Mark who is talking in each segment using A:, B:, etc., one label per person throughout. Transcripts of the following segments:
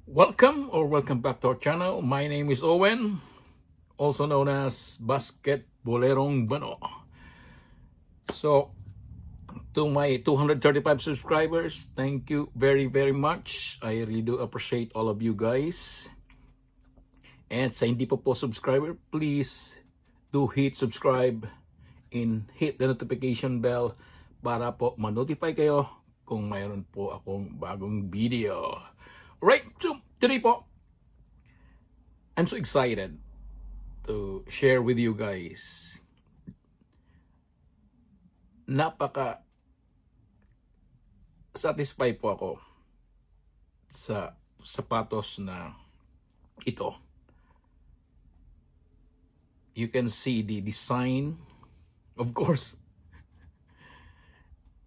A: Welcome back to our channel. My name is Owen, also known as Basketbolerong Bano. So, to my 235 subscribers, thank you very much. I really do appreciate all of you guys. And sa hindi pa po subscriber, please do hit subscribe and hit the notification bell para po ma-notify kayo kung mayroon po akong bagong video. Right, so today po, I'm so excited to share with you guys. Napaka satisfied po ako sa sapatos na ito. You can see the design. Of course,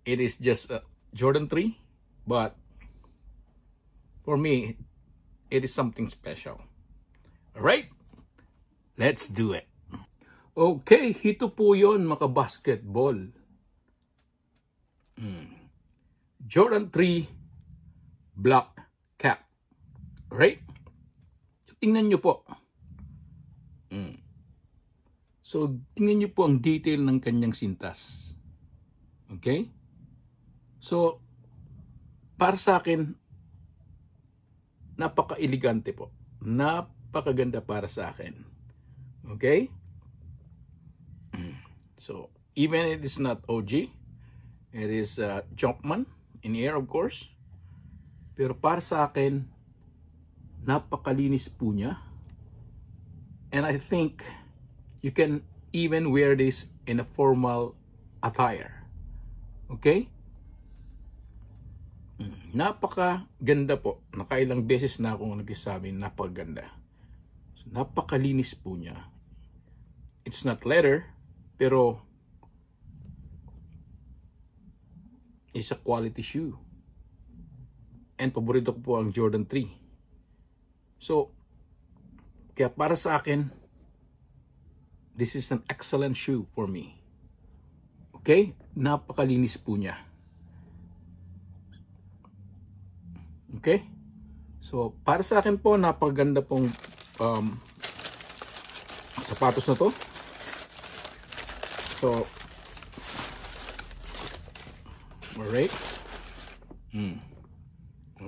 A: it is just a Jordan 3, but for me, it is something special. Alright, let's do it. Okay, ito po yun mga basketball. Jordan 3 black cap. Right? So, tingnan nyo po. So, tingnan nyo po ang detail ng kanyang sintas. Okay? So, para sa akin, napaka-elegante po. Napakaganda para sa akin. Okay? So, even it is not OG, it is Jumpman in air, of course. Pero para sa akin, napakalinis po niya. And I think you can even wear this in a formal attire. Okay? Napakaganda po. Nakailang beses na akong nagsasabi napakaganda. So, napakalinis po niya. It's not leather, pero it's a quality shoe. And paborito ko po ang Jordan 3. So, kaya para sa akin, this is an excellent shoe for me. Okay? Napakalinis po niya. Okay? So, para sa akin po, napakaganda pong sapatos na to. So, alright.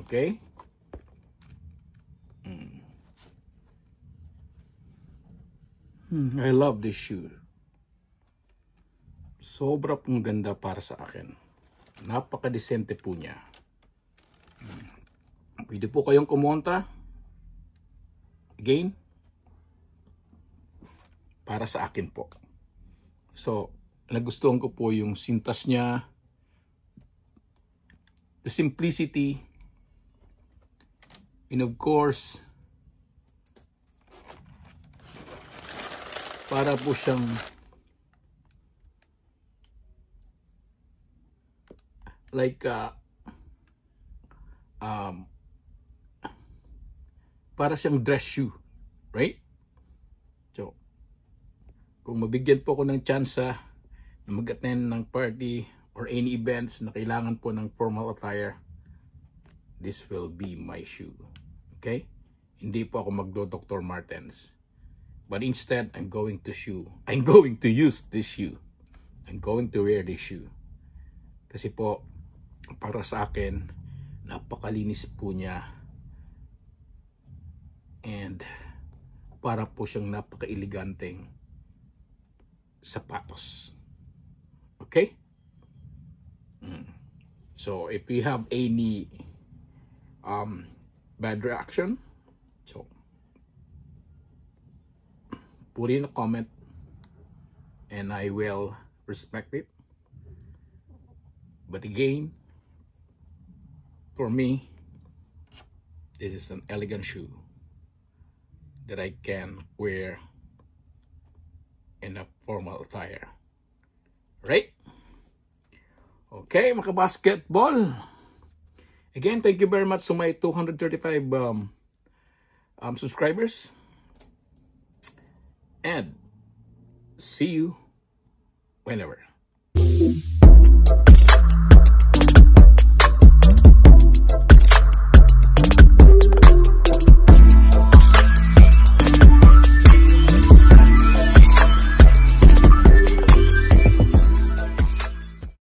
A: Okay. I love this shoe. Sobra pong ganda para sa akin. Napakadesente po niya. Pwede po kayong kumontra. Again, para sa akin po. So, nagustuhan ko po yung sintas niya, the simplicity, and of course, para po siyang like para siyang dress shoe, right? So, kung mabigyan po ako ng chance na mag-attend ng party or any events na kailangan po ng formal attire, this will be my shoe. Okay? Hindi po ako magdo Dr. Martens. But instead, I'm going to use this shoe. I'm going to wear this shoe. Kasi po, para sa akin, napakalinis po niya. And para po siyang napaka-eleganteng sapatos. Okay? So, if you have any bad reaction, so put in a comment and I will respect it. But again, for me, this is an elegant shoe that I can wear in a formal attire. Right? Okay, mga basketball. Again, thank you very much to my 235 subscribers. And see you whenever.